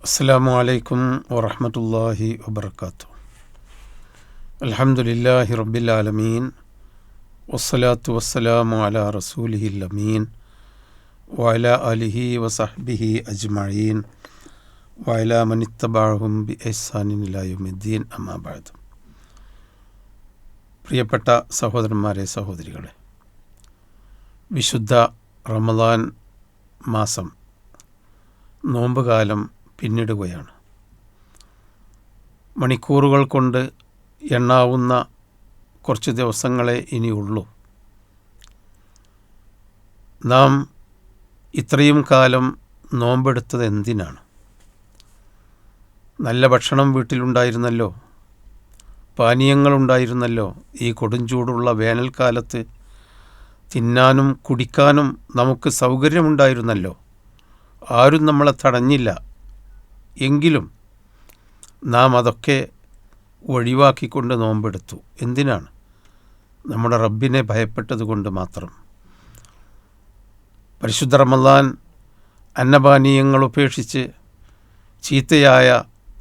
അസ്സലാമു അലൈക്കും വറഹ്മത്തുള്ളാഹി വബറകാതുഹു. അൽഹംദുലില്ലാഹി റബ്ബിൽ ആലമീൻ വസ്സലാത്തു വസ്സലാമു അലാ റസൂലിഹിൽ അമീൻ വഅലാ ആലിഹി വസഹ്ബിഹി അജ്മഈൻ വഅലാ മനിത്തബഅഹും ബിഇഹ്സാനിൻ ഇലാ യൗമിദ്ദീൻ. അമ്മാ ബഅദ്. പ്രിയപ്പെട്ട സഹോദരന്മാരെ, സഹോദരികളെ, വിശുദ്ധ റമദാൻ മാസം നോമ്പുകാലം പിന്നിടുകയാണ്. മണിക്കൂറുകൾ കൊണ്ട് എണ്ണാവുന്ന കുറച്ച് ദിവസങ്ങളെ ഇനിയുള്ളൂ. നാം ഇത്രയും കാലം നോമ്പെടുത്തത് എന്തിനാണ്? നല്ല ഭക്ഷണം വീട്ടിലുണ്ടായിരുന്നല്ലോ, പാനീയങ്ങളുണ്ടായിരുന്നല്ലോ. ഈ കൊടുംചൂടുള്ള വേനൽക്കാലത്ത് തിന്നാനും കുടിക്കാനും നമുക്ക് സൗകര്യമുണ്ടായിരുന്നല്ലോ. ആരും നമ്മളെ തടഞ്ഞില്ല. എങ്കിലും നാം അതൊക്കെ ഒഴിവാക്കിക്കൊണ്ട് നോമ്പെടുത്തു. എന്തിനാണ്? നമ്മുടെ റബ്ബിനെ ഭയപ്പെട്ടതുകൊണ്ട് മാത്രം. പരിശുദ്ധ റമദാൻ അന്നപാനീയങ്ങൾ ഉപേക്ഷിച്ച് ചീത്തയായ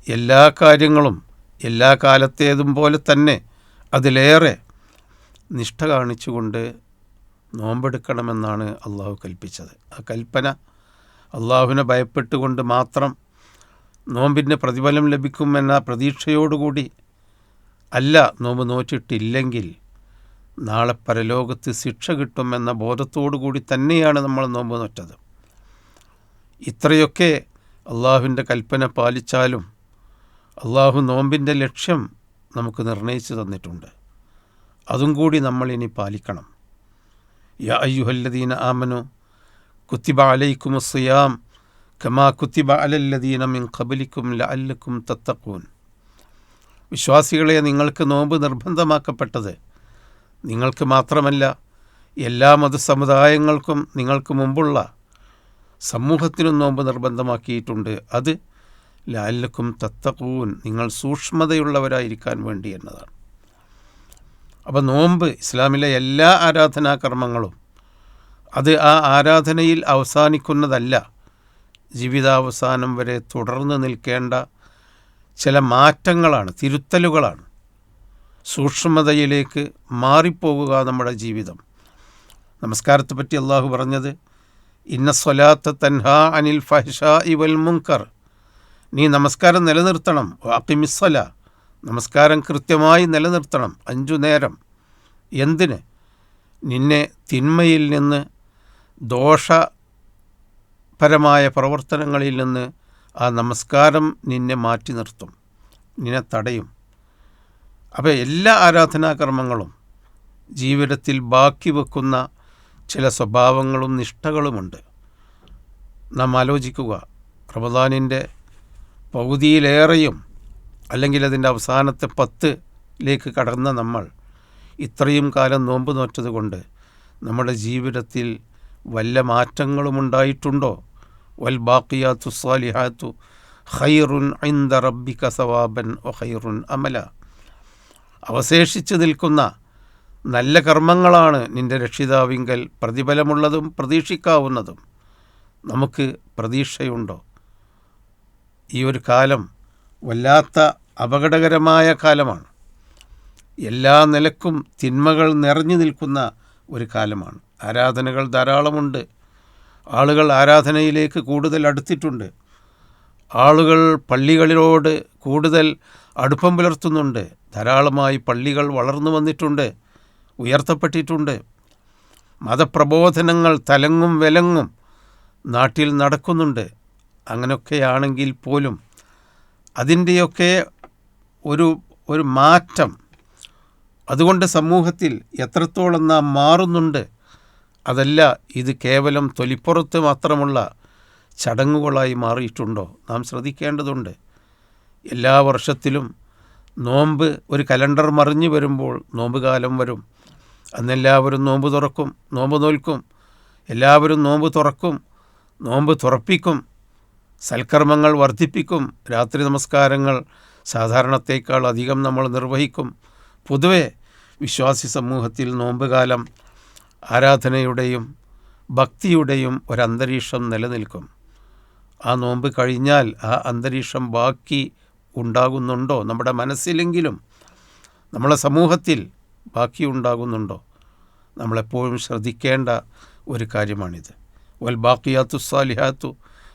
എല്ലാ കാര്യങ്ങളും എല്ലാ കാലത്തേതും പോലെ തന്നെ അതിലേറെ നിഷ്ഠ കാണിച്ചുകൊണ്ട് നോമ്പെടുക്കണമെന്നാണ് അള്ളാഹു കൽപ്പിച്ചത്. ആ കൽപ്പന അള്ളാഹുവിനെ ഭയപ്പെട്ടുകൊണ്ട് മാത്രം നോമ്പിന് പ്രതിഫലം ലഭിക്കുമെന്ന പ്രതീക്ഷയോടുകൂടി അല്ല നോമ്പ് നോറ്റിട്ടില്ലെങ്കിൽ നാളെ പരലോകത്ത് ശിക്ഷ കിട്ടുമെന്ന ബോധത്തോടു കൂടി തന്നെയാണ് നമ്മൾ നോമ്പ് നോറ്റത്. ഇത്രയൊക്കെ അള്ളാഹുവിൻ്റെ കൽപ്പന പാലിച്ചാലും അള്ളാഹു നോമ്പിൻ്റെ ലക്ഷ്യം നമുക്ക് നിർണയിച്ചു തന്നിട്ടുണ്ട്. അതും കൂടി നമ്മൾ ഇനി പാലിക്കണം. യാ അയ്യുഹല്ലദീന ആമനു കുത്തിബ അലൈക്കുമുസ് സിയാം കമാ കുത്തിബ അലല്ലദീന മിൻ ഖബലിക്കും ലഅല്ലക്കും തത്തഖൂൻ. വിശ്വാസികളെ, നിങ്ങൾക്ക് നോമ്പ് നിർബന്ധമാക്കപ്പെട്ടത് നിങ്ങൾക്ക് മാത്രമല്ല, എല്ലാ മതസമുദായങ്ങൾക്കും നിങ്ങൾക്ക് മുമ്പുള്ള സമൂഹത്തിനും നോമ്പ് നിർബന്ധമാക്കിയിട്ടുണ്ട്. അത് ലഅല്ലക്കും തത്തഖൂൻ, നിങ്ങൾ സൂക്ഷ്മതയുള്ളവരായിരിക്കാൻ വേണ്ടി എന്നതാണ്. അപ്പോൾ നോമ്പ് ഇസ്ലാമിലെ എല്ലാ ആരാധനാകർമ്മങ്ങളും അത് ആ ആരാധനയിൽ അവസാനിക്കുന്നതല്ല, ജീവിതാവസാനം വരെ തുടർന്ന് നിൽക്കേണ്ട ചില മാറ്റങ്ങളാണ്, തിരുത്തലുകളാണ്. സൂക്ഷ്മതയിലേക്ക് മാറിപ്പോകുക നമ്മുടെ ജീവിതം. നമസ്കാരത്തെ പറ്റി അള്ളാഹു പറഞ്ഞത് ഇന്ന സ്വലാത്ത തൻഹാ അനിൽ ഫഹ്ശാഇ വൽ മുൻകർ. നീ നമസ്കാരം നിലനിർത്തണം. വാഖിമിസ്സല, നമസ്കാരം കൃത്യമായി നിലനിർത്തണം 5 നേരം. എന്തിന്? നിന്നെ തിന്മയിൽ നിന്ന്, ദോഷപരമായ പ്രവർത്തനങ്ങളിൽ നിന്ന് ആ നമസ്കാരം നിന്നെ മാറ്റി നിർത്തും, നിന്നെ തടയും. അപ്പോൾ എല്ലാ ആരാധനാകർമ്മങ്ങളും ജീവിതത്തിൽ ബാക്കി വെക്കുന്ന ചില സ്വഭാവങ്ങളും നിഷ്ഠകളുമുണ്ട്. നാം ആലോചിക്കുക, റമദാനിൻ്റെ പകുതിയിലേറെയും അല്ലെങ്കിൽ അതിൻ്റെ അവസാനത്തെ 10ലേക്ക് കടന്ന നമ്മൾ ഇത്രയും കാലം നോമ്പ് നോറ്റതുകൊണ്ട് നമ്മുടെ ജീവിതത്തിൽ വല്ല മാറ്റങ്ങളും ഉണ്ടായിട്ടുണ്ടോ? വൽ ബാഖിയാത്തു സ്വാലിഹാത്തു ഖൈറുൻ ഇൻദ റബ്ബിക സവാബൻ വ ഖൈറുൻ അമല. അവശേഷിച്ച് നിൽക്കുന്ന നല്ല കർമ്മങ്ങളാണ് നിൻ്റെ രക്ഷിതാവിങ്കൽ പ്രതിഫലമുള്ളതും പ്രതീക്ഷിക്കാവുന്നതും. നമുക്ക് പ്രതീക്ഷയുണ്ടോ? ഈ ഒരു കാലം വല്ലാത്ത അപകടകരമായ കാലമാണ്. എല്ലാ നിലക്കും തിന്മകൾ നിറഞ്ഞു നിൽക്കുന്ന ഒരു കാലമാണ്. ആരാധനകൾ ധാരാളമുണ്ട്. ആളുകൾ ആരാധനയിലേക്ക് കൂടുതൽ അടുത്തിട്ടുണ്ട്. ആളുകൾ പള്ളികളിലോട് കൂടുതൽ അടുപ്പം പുലർത്തുന്നുണ്ട്. ധാരാളമായി പള്ളികൾ വളർന്നു വന്നിട്ടുണ്ട്, ഉയർത്തപ്പെട്ടിട്ടുണ്ട്. മതപ്രബോധനങ്ങൾ തലങ്ങും വിലങ്ങും നാട്ടിൽ നടക്കുന്നുണ്ട്. അങ്ങനെയൊക്കെയാണെങ്കിൽ പോലും അതിൻ്റെയൊക്കെ ഒരു മാറ്റം, അതുകൊണ്ട് സമൂഹത്തിൽ എത്രത്തോളം നാം മാറുന്നുണ്ട്, അതല്ല ഇത് കേവലം തൊലിപ്പുറത്ത് മാത്രമുള്ള ചടങ്ങുകളായി മാറിയിട്ടുണ്ടോ? നാം ശ്രദ്ധിക്കേണ്ടതുണ്ട്. എല്ലാ വർഷത്തിലും നോമ്പ് ഒരു കലണ്ടർ മറിഞ്ഞു വരുമ്പോൾ നോമ്പ് കാലം വരും. അന്നെല്ലാവരും നോമ്പ് തുറക്കും, നോമ്പ് നോൽക്കും. എല്ലാവരും നോമ്പ് തുറക്കും, നോമ്പ് തുറപ്പിക്കും, സൽക്കർമ്മങ്ങൾ വർദ്ധിപ്പിക്കും. രാത്രി നമസ്കാരങ്ങൾ സാധാരണത്തേക്കാൾ അധികം നമ്മൾ നിർവഹിക്കും. പൊതുവെ വിശ്വാസി സമൂഹത്തിൽ നോമ്പ് കാലം ആരാധനയുടെയും ഭക്തിയുടെയും ഒരന്തരീക്ഷം നിലനിൽക്കും. ആ നോമ്പ് കഴിഞ്ഞാൽ ആ അന്തരീക്ഷം ബാക്കി ഉണ്ടാകുന്നുണ്ടോ? നമ്മുടെ മനസ്സിലെങ്കിലും നമ്മളെ സമൂഹത്തിൽ ബാക്കി ഉണ്ടാകുന്നുണ്ടോ? നമ്മളെപ്പോഴും ശ്രദ്ധിക്കേണ്ട ഒരു കാര്യമാണിത്. വൽ ബാക്കിയാത്തു സാലിഹാത്തു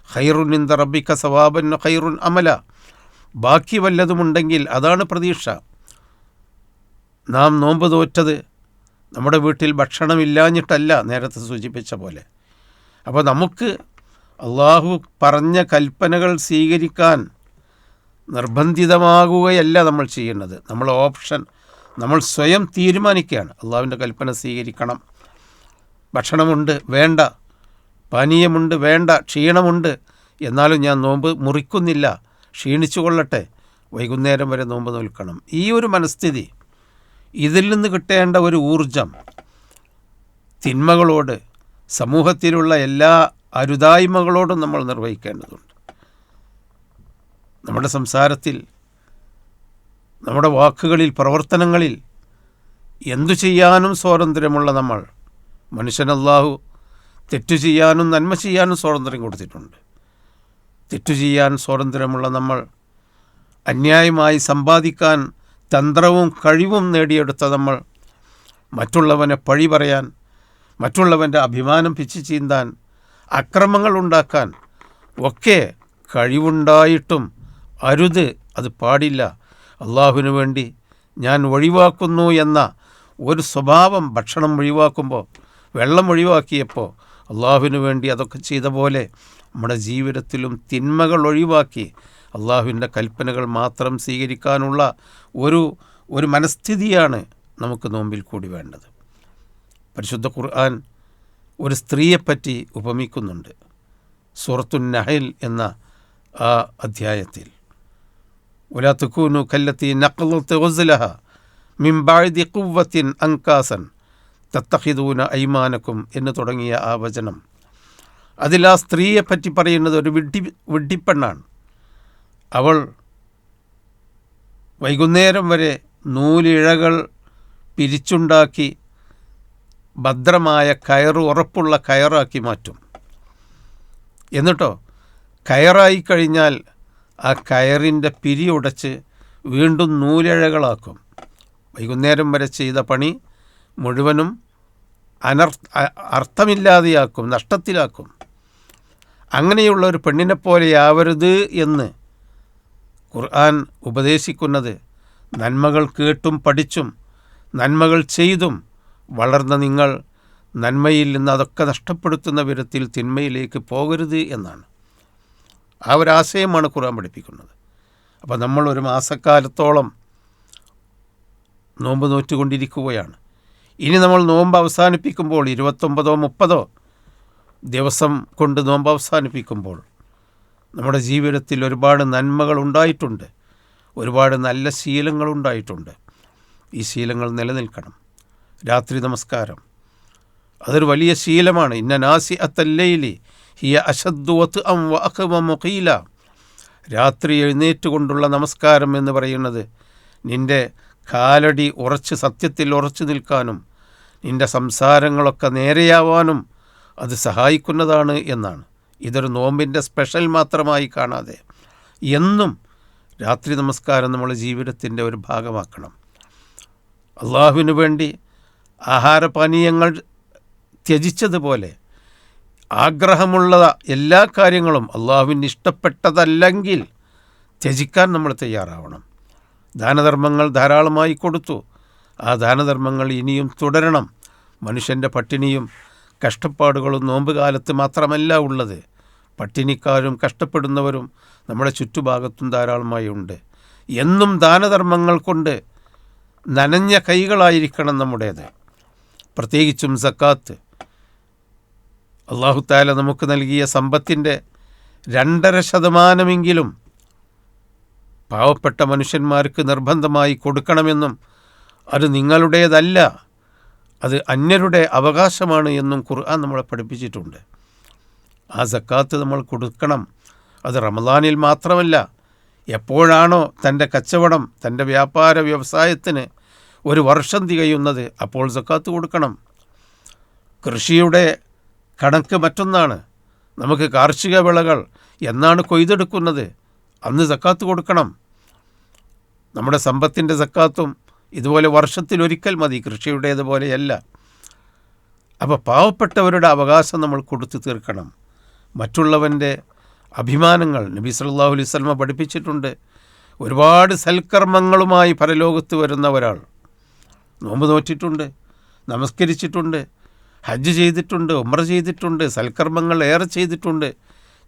ഖൈറുൻ ഇൻദ റബ്ബിക സവാബൻ ഖൈറുൻ അമല. ബാക്കി വല്ലതുമുണ്ടെങ്കിൽ അതാണ് പ്രതീക്ഷ. നാം നോമ്പ് തോറ്റത് നമ്മുടെ വീട്ടിൽ ഭക്ഷണമില്ലാഞ്ഞിട്ടല്ല, നേരത്തെ സൂചിപ്പിച്ച പോലെ. അപ്പോൾ നമുക്ക് അള്ളാഹു പറഞ്ഞ കൽപ്പനകൾ സ്വീകരിക്കാൻ നിർബന്ധിതമാകുകയല്ല നമ്മൾ ചെയ്യേണ്ടത്. നമ്മൾ ഓപ്ഷൻ, നമ്മൾ സ്വയം തീരുമാനിക്കുകയാണ്. അള്ളാഹുവിൻ്റെ കൽപ്പന സ്വീകരിക്കണം. ഭക്ഷണമുണ്ട് വേണ്ട, പാനീയമുണ്ട് വേണ്ട, ക്ഷീണമുണ്ട്, എന്നാലും ഞാൻ നോമ്പ് മുറിക്കുന്നില്ല, ക്ഷീണിച്ചു കൊള്ളട്ടെ, വൈകുന്നേരം വരെ നോമ്പ് നിൽക്കണം. ഈ ഒരു മനസ്ഥിതി, ഇതിൽ നിന്ന് കിട്ടേണ്ട ഒരു ഊർജം തിന്മകളോട്, സമൂഹത്തിലുള്ള എല്ലാ അരുതായ്മകളോടും നമ്മൾ നിർവഹിക്കേണ്ടതുണ്ട്. നമ്മുടെ സംസാരത്തിൽ, നമ്മുടെ വാക്കുകളിൽ, പ്രവർത്തനങ്ങളിൽ എന്തു ചെയ്യാനും സ്വാതന്ത്ര്യമുള്ള നമ്മൾ, മനുഷ്യൻ അല്ലാഹു തെറ്റു ചെയ്യാനും നന്മ ചെയ്യാനും സ്വാതന്ത്ര്യം കൊടുത്തിട്ടുണ്ട്. തെറ്റു ചെയ്യാൻ സ്വാതന്ത്ര്യമുള്ള നമ്മൾ, അന്യായമായി സമ്പാദിക്കാൻ തന്ത്രവും കഴിവും നേടിയെടുത്ത നമ്മൾ, മറ്റുള്ളവനെ പഴി പറയാൻ, മറ്റുള്ളവൻ്റെ അഭിമാനം പിച്ചു ചീന്താൻ, അക്രമങ്ങൾ ഉണ്ടാക്കാൻ ഒക്കെ കഴിവുണ്ടായിട്ടും അരുത്, അത് പാടില്ല, അള്ളാഹുവിന് വേണ്ടി ഞാൻ ഒഴിവാക്കുന്നു എന്ന ഒരു സ്വഭാവം, ഭക്ഷണം ഒഴിവാക്കുമ്പോൾ, വെള്ളം ഒഴിവാക്കിയപ്പോൾ അള്ളാഹുവിന് വേണ്ടി അതൊക്കെ ചെയ്ത പോലെ നമ്മുടെ ജീവിതത്തിലും തിന്മകൾ ഒഴിവാക്കി അള്ളാഹുവിൻ്റെ കൽപ്പനകൾ മാത്രം സ്വീകരിക്കാനുള്ള ഒരു മനസ്ഥിതിയാണ് നമുക്ക് നോമ്പിൽ കൂടി വേണ്ടത്. പരിശുദ്ധ ഖുർആൻ ഒരു സ്ത്രീയെപ്പറ്റി ഉപമിക്കുന്നുണ്ട് സൂറത്തുൻ നഹൽ എന്ന ആ അധ്യായത്തിൽ. വലാ തകൂനു കല്ലത്തി നഖലത് ഗസ്ലഹ മിൻ ബഅദി ഖുവ്വത്തിൻ അൻകാസൻ തത്തഖിദൂന ഐമാനക്കും എന്ന് തുടങ്ങിയ ആ വചനം. അതിൽ ആ സ്ത്രീയെപ്പറ്റി പറയുന്നത് ഒരു വിഡ്ഢിപ്പെണ്ണാണ്. അവൾ വൈകുന്നേരം വരെ നൂലിഴകൾ പിരിച്ചുണ്ടാക്കി ഭദ്രമായ കയറ്, ഉറപ്പുള്ള കയറാക്കി മാറ്റും. എന്നിട്ടോ കയറായി കഴിഞ്ഞാൽ ആ കയറിൻ്റെ പിരി ഉടച്ച് വീണ്ടും നൂലിഴകളാക്കും. വൈകുന്നേരം വരെ ചെയ്ത പണി മുഴുവനും അർത്ഥമില്ലാതെയാക്കും, നഷ്ടത്തിലാക്കും. അങ്ങനെയുള്ള ഒരു പെണ്ണിനെപ്പോലെയാവരുത് എന്ന് ഖുർആൻ ഉപദേശിക്കുന്നത് നന്മകൾ കേട്ടും പഠിച്ചും നന്മകൾ ചെയ്തും വളർന്ന നിങ്ങൾ നന്മയിൽ നിന്ന് അതൊക്കെ നഷ്ടപ്പെടുത്തുന്ന വിധത്തിൽ തിന്മയിലേക്ക് പോകരുത് എന്നാണ്. ആ ഒരാശയമാണ് ഖുർആൻ പഠിപ്പിക്കുന്നത്. അപ്പോൾ നമ്മൾ ഒരു മാസക്കാലത്തോളം നോമ്പ് നോറ്റുകൊണ്ടിരിക്കുകയാണ്. ഇനി നമ്മൾ നോമ്പ് അവസാനിപ്പിക്കുമ്പോൾ 29-30 ദിവസം കൊണ്ട് നോമ്പ് അവസാനിപ്പിക്കുമ്പോൾ നമ്മുടെ ജീവിതത്തിൽ ഒരുപാട് നന്മകൾ ഉണ്ടായിട്ടുണ്ട്, ഒരുപാട് നല്ല ശീലങ്ങളുണ്ടായിട്ടുണ്ട്. ഈ ശീലങ്ങൾ നിലനിൽക്കണം. രാത്രി നമസ്കാരം അതൊരു വലിയ ശീലമാണ്. ഇന്ന നാസി അത്തല്ലൈലി ഹിയ അശദ്ദു വത്അം വഅഖ്വ മുഖീല. രാത്രി എഴുന്നേറ്റുകൊണ്ടുള്ള നമസ്കാരം എന്ന് പറയുന്നത് നിൻ്റെ കാലടി ഉറച്ച്, സത്യത്തിൽ ഉറച്ചു നിൽക്കാനും നിൻ്റെ സംസാരങ്ങളൊക്കെ നേരെയാവാനും അത് സഹായിക്കുന്നതാണ് എന്നാണ്. ഇതൊരു നോമ്പിൻ്റെ സ്പെഷ്യൽ മാത്രമായി കാണാതെ എന്നും രാത്രി നമസ്കാരം നമ്മുടെ ജീവിതത്തിൻ്റെ ഒരു ഭാഗമാക്കണം. അള്ളാഹുവിന് വേണ്ടി ആഹാരപാനീയങ്ങൾ ത്യജിച്ചതുപോലെ ആഗ്രഹമുള്ള എല്ലാ കാര്യങ്ങളും അള്ളാഹുവിന് ഇഷ്ടപ്പെട്ടതല്ലെങ്കിൽ ത്യജിക്കാൻ നമ്മൾ തയ്യാറാവണം. ദാനധർമ്മങ്ങൾ ധാരാളമായി കൊടുത്തു. ആ ദാനധർമ്മങ്ങൾ ഇനിയും തുടരണം. മനുഷ്യൻ്റെ പട്ടിണിയും കഷ്ടപ്പാടുകളും നോമ്പ് കാലത്ത് മാത്രമല്ല ഉള്ളത്. പട്ടിണിക്കാരും കഷ്ടപ്പെടുന്നവരും നമ്മുടെ ചുറ്റുഭാഗത്തും ധാരാളമായി ഉണ്ട്. എന്നും ദാനധർമ്മങ്ങൾ കൊണ്ട് നനഞ്ഞ കൈകളായിരിക്കണം നമ്മുടേത്. പ്രത്യേകിച്ചും സക്കാത്ത്. അല്ലാഹു തആല നമുക്ക് നൽകിയ സമ്പത്തിൻ്റെ 2.5% പാവപ്പെട്ട മനുഷ്യന്മാർക്ക് നിർബന്ധമായി കൊടുക്കണമെന്നും അത് നിങ്ങളുടേതല്ല, അത് അന്യരുടെ അവകാശമാണ് എന്നും ഖുർആൻ നമ്മളെ പഠിപ്പിച്ചിട്ടുണ്ട്. ആ സക്കാത്ത് നമ്മൾ കൊടുക്കണം. അത് റമദാനിൽ മാത്രമല്ല, എപ്പോഴാണോ തൻ്റെ കച്ചവടം, തൻ്റെ വ്യാപാര വ്യവസായത്തിന് 1 വർഷം തികയുന്നത് അപ്പോൾ സക്കാത്ത് കൊടുക്കണം. കൃഷിയുടെ കണക്ക് മറ്റൊന്നാണ്. നമുക്ക് കാർഷിക വിളകൾ എന്നാണ് കൊയ്തെടുക്കുന്നത് അന്ന് സക്കാത്ത് കൊടുക്കണം. നമ്മുടെ സമ്പത്തിൻ്റെ സക്കാത്തും ഇതുപോലെ വർഷത്തിലൊരിക്കൽ മതി, കൃഷിയുടേതുപോലെയല്ല. അപ്പോൾ പാവപ്പെട്ടവരുടെ അവകാശം നമ്മൾ കൊടുത്തു തീർക്കണം. മറ്റുള്ളവൻ്റെ അഭിമാനങ്ങൾ നബി സല്ലല്ലാഹു അലൈഹി വസല്ലമ പഠിപ്പിച്ചിട്ടുണ്ട്. ഒരുപാട് സൽക്കർമ്മങ്ങളുമായി പരലോകത്ത് വരുന്ന ഒരാൾ നോമ്പ് നോറ്റിട്ടുണ്ട്, നമസ്കരിച്ചിട്ടുണ്ട്, ഹജ്ജ് ചെയ്തിട്ടുണ്ട്, ഉംറ ചെയ്തിട്ടുണ്ട്, സൽക്കർമ്മങ്ങൾ ഏറെ ചെയ്തിട്ടുണ്ട്,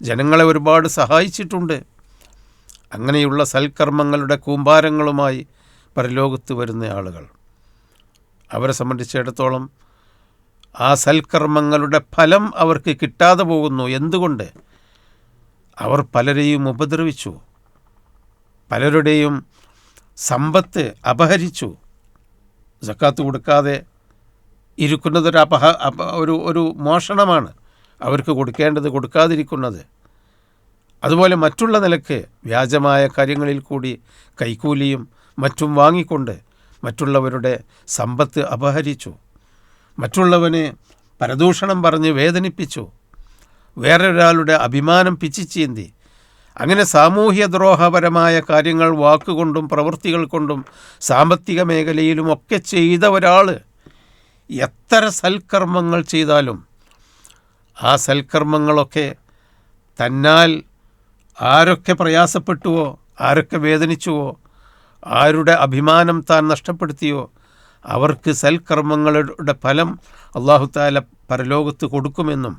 ജനങ്ങളെ ഒരുപാട് സഹായിച്ചിട്ടുണ്ട്. അങ്ങനെയുള്ള സൽക്കർമ്മങ്ങളുടെ കൂമ്പാരങ്ങളുമായി പരലോകത്ത് വരുന്ന ആളുകൾ, അവരെ സംബന്ധിച്ചിടത്തോളം ആ സൽക്കർമ്മങ്ങളുടെ ഫലം അവർക്ക് കിട്ടാതെ പോകുന്നു. എന്തുകൊണ്ട്? അവർ പലരെയും ഉപദ്രവിച്ചു, പലരുടെയും സമ്പത്ത് അപഹരിച്ചു. സക്കാത്ത് കൊടുക്കാതെ ഇരിക്കുന്നതൊരു ഒരു മോഷണമാണ്, അവർക്ക് കൊടുക്കേണ്ടത് കൊടുക്കാതിരിക്കുന്നത്. അതുപോലെ മറ്റുള്ള നിലക്ക് വ്യാജമായ കാര്യങ്ങളിൽ കൂടി കൈക്കൂലിയും മറ്റും വാങ്ങിക്കൊണ്ട് മറ്റുള്ളവരുടെ സമ്പത്ത് അപഹരിച്ചു, മറ്റുള്ളവനെ പരദൂഷണം പറഞ്ഞ് വേദനിപ്പിച്ചു, വേറൊരാളുടെ അഭിമാനം പിച്ചിച്ചീന്തി. അങ്ങനെ സാമൂഹ്യ ദ്രോഹപരമായ കാര്യങ്ങൾ വാക്കുകൊണ്ടും പ്രവൃത്തികൾ കൊണ്ടും സാമ്പത്തിക മേഖലയിലുമൊക്കെ ചെയ്ത ഒരാൾ എത്ര സൽക്കർമ്മങ്ങൾ ചെയ്താലും ആ സൽക്കർമ്മങ്ങളൊക്കെ തന്നാൽ ആരൊക്കെ പ്രയാസപ്പെട്ടുവോ, ആരൊക്കെ വേദനിച്ചുവോ, ആരുടെ അഭിമാനം താൻ നഷ്ടപ്പെടുത്തിയോ അവർക്ക് സൽക്കർമ്മങ്ങളുടെ ഫലം അല്ലാഹു തആല പരലോകത്ത് കൊടുക്കുമെന്നും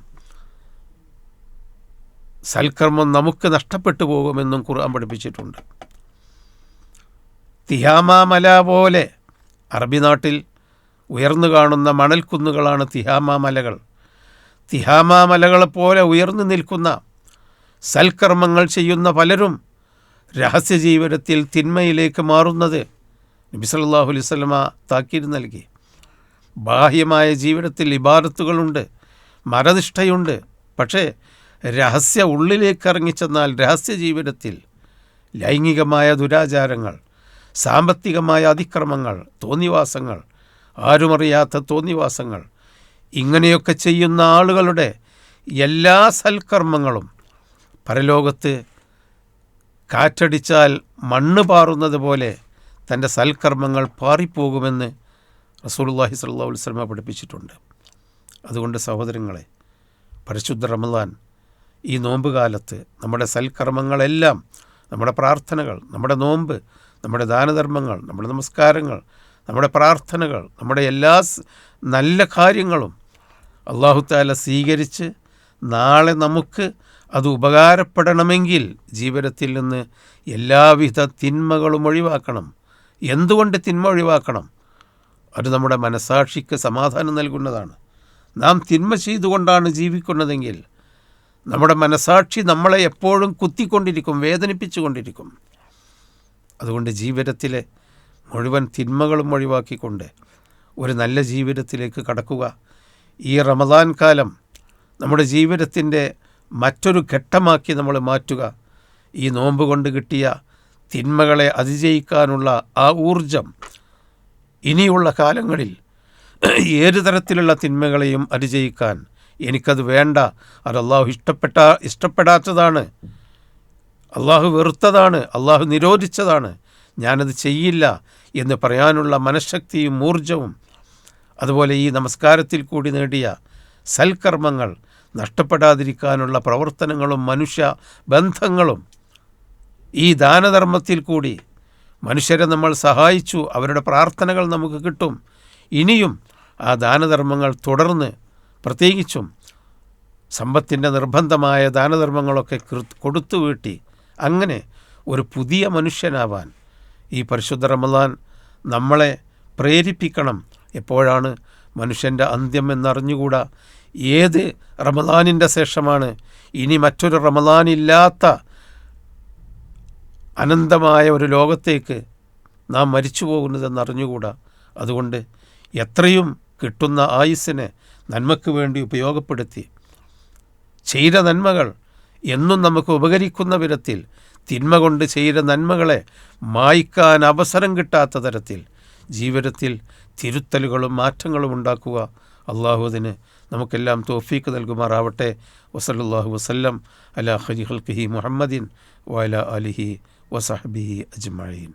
സൽക്കർമ്മം നമുക്ക് നഷ്ടപ്പെട്ടു പോകുമെന്നും ഖുർആൻ പഠിപ്പിച്ചിട്ടുണ്ട്. തിഹാമ മല പോലെ അറബി നാട്ടിൽ ഉയർന്നു കാണുന്ന മണൽക്കുന്നുകളാണ് തിഹാമ മലകൾ. തിഹാമ മലകളെപ്പോലെ ഉയർന്നു നിൽക്കുന്ന സൽക്കർമ്മങ്ങൾ ചെയ്യുന്ന പലരും രഹസ്യ ജീവിതത്തിൽ തിന്മയിലേക്ക് മാറുന്നത് നബി സല്ലല്ലാഹു അലൈഹി വസല്ലമ താക്കീത് നൽകി. ബാഹ്യമായ ജീവിതത്തിൽ ഇബാദത്തുകളുണ്ട്, മതനിഷ്ഠയുണ്ട്, പക്ഷേ രഹസ്യ ഉള്ളിലേക്ക് ഇറങ്ങിച്ചെന്നാൽ രഹസ്യ ജീവിതത്തിൽ ലൈംഗികമായ ദുരാചാരങ്ങൾ, സാമ്പത്തികമായ അതിക്രമങ്ങൾ, തോന്നിവാസങ്ങൾ, ആരുമറിയാത്ത തോന്നിവാസങ്ങൾ, ഇങ്ങനെയൊക്കെ ചെയ്യുന്ന ആളുകളുടെ എല്ലാ സൽക്കർമ്മങ്ങളും പരലോകത്ത് കാറ്റടിച്ചാൽ മണ്ണ് പാറുന്നത് പോലെ തൻ്റെ സൽക്കർമ്മങ്ങൾ പാറിപ്പോകുമെന്ന് റസൂലുള്ളാഹി സ്വല്ലല്ലാഹു അലൈഹി വസല്ലം പഠിപ്പിച്ചിട്ടുണ്ട്. അതുകൊണ്ട് സഹോദരങ്ങളെ, പരിശുദ്ധ റമളാൻ ഈ നോമ്പ് കാലത്ത് നമ്മുടെ സൽക്കർമ്മങ്ങളെല്ലാം, നമ്മുടെ പ്രാർത്ഥനകൾ, നമ്മുടെ നോമ്പ്, നമ്മുടെ ദാനധർമ്മങ്ങൾ, നമ്മുടെ നമസ്കാരങ്ങൾ, നമ്മുടെ പ്രാർത്ഥനകൾ, നമ്മുടെ എല്ലാ നല്ല കാര്യങ്ങളും അല്ലാഹു തആല സ്വീകരിച്ച് നാളെ നമുക്ക് അത് ഉപകാരപ്പെടണമെങ്കിൽ ജീവിതത്തിൽ നിന്ന് എല്ലാവിധ തിന്മകളും ഒഴിവാക്കണം. എന്തുകൊണ്ട് തിന്മ ഒഴിവാക്കണം? അത് നമ്മുടെ മനസാക്ഷിക്ക് സമാധാനം നൽകുന്നതാണ്. നാം തിന്മ ചെയ്തുകൊണ്ടാണ് ജീവിക്കുന്നതെങ്കിൽ നമ്മുടെ മനസാക്ഷി നമ്മളെ എപ്പോഴും കുത്തിക്കൊണ്ടിരിക്കും, വേദനിപ്പിച്ചുകൊണ്ടിരിക്കും. അതുകൊണ്ട് ജീവിതത്തിലെ മുഴുവൻ തിന്മകളും ഒഴിവാക്കിക്കൊണ്ട് ഒരു നല്ല ജീവിതത്തിലേക്ക് കടക്കുക. ഈ റമദാൻ കാലം നമ്മുടെ ജീവിതത്തിൻ്റെ മറ്റൊരു ഘട്ടമാക്കി നമ്മൾ മാറ്റുക. ഈ നോമ്പ് കൊണ്ട് കിട്ടിയ തിന്മകളെ അതിജയിക്കാനുള്ള ആ ഊർജം ഇനിയുള്ള കാലങ്ങളിൽ ഏത് തരത്തിലുള്ള തിന്മകളെയും അതിജയിക്കാൻ എനിക്കത് വേണ്ട, അത് അള്ളാഹു ഇഷ്ടപ്പെടാത്തതാണ്, അള്ളാഹു വെറുത്തതാണ്, അള്ളാഹു നിരോധിച്ചതാണ്, ഞാനത് ചെയ്യില്ല എന്ന് പറയാനുള്ള മനഃശക്തിയും ഊർജവും, അതുപോലെ ഈ നമസ്കാരത്തിൽ കൂടി നേടിയ സൽക്കർമ്മങ്ങൾ നഷ്ടപ്പെടാതിരിക്കാനുള്ള പ്രവർത്തനങ്ങളും മനുഷ്യ ബന്ധങ്ങളും, ഈ ദാനധർമ്മത്തിൽ കൂടി മനുഷ്യരെ നമ്മൾ സഹായിച്ചു, അവരുടെ പ്രാർത്ഥനകൾ നമുക്ക് കിട്ടും. ഇനിയും ആ ദാനധർമ്മങ്ങൾ തുടർന്ന്, പ്രത്യേകിച്ചും സമ്പത്തിൻ്റെ നിർബന്ധമായ ദാനധർമ്മങ്ങളൊക്കെ കൊടുത്തു വീട്ടി അങ്ങനെ ഒരു പുതിയ മനുഷ്യനാവാൻ ഈ പരിശുദ്ധ റമളാൻ നമ്മളെ പ്രേരിപ്പിക്കണം. എപ്പോഴാണ് മനുഷ്യൻ്റെ അന്ത്യം എന്നറിഞ്ഞുകൂടാ. ഏത് റമളാനിൻ്റെ ശേഷമാണ് ഇനി മറ്റൊരു റമളാനില്ലാത്ത അനന്തമായ ഒരു ലോകത്തേക്ക് നാം മരിച്ചു പോകുന്നതെന്നറിഞ്ഞുകൂടാ. അതുകൊണ്ട് എത്രയും കിട്ടുന്ന ആയുസ്സിനെ നന്മയ്ക്ക് വേണ്ടി ഉപയോഗപ്പെടുത്തി ചെയ്ത നന്മകൾ എന്നും നമുക്ക് ഉപകരിക്കുന്ന വിധത്തിൽ, തിന്മ കൊണ്ട് ചെയ്ത നന്മകളെ മായ്ക്കാൻ അവസരം കിട്ടാത്ത തരത്തിൽ ജീവിതത്തിൽ തിരുത്തലുകളും മാറ്റങ്ങളും ഉണ്ടാക്കുക. അള്ളാഹു അതിന് നമുക്കെല്ലാം തൗഫീക്ക് നൽകുമാറാവട്ടെ. വസല്ലല്ലാഹു വസല്ലം അലാ ഖൈരി ഖൽഖിഹി മുഹമ്മദിൻ വഅലാ ആലിഹി വസഹ്ബിഹി അജ്മഈൻ.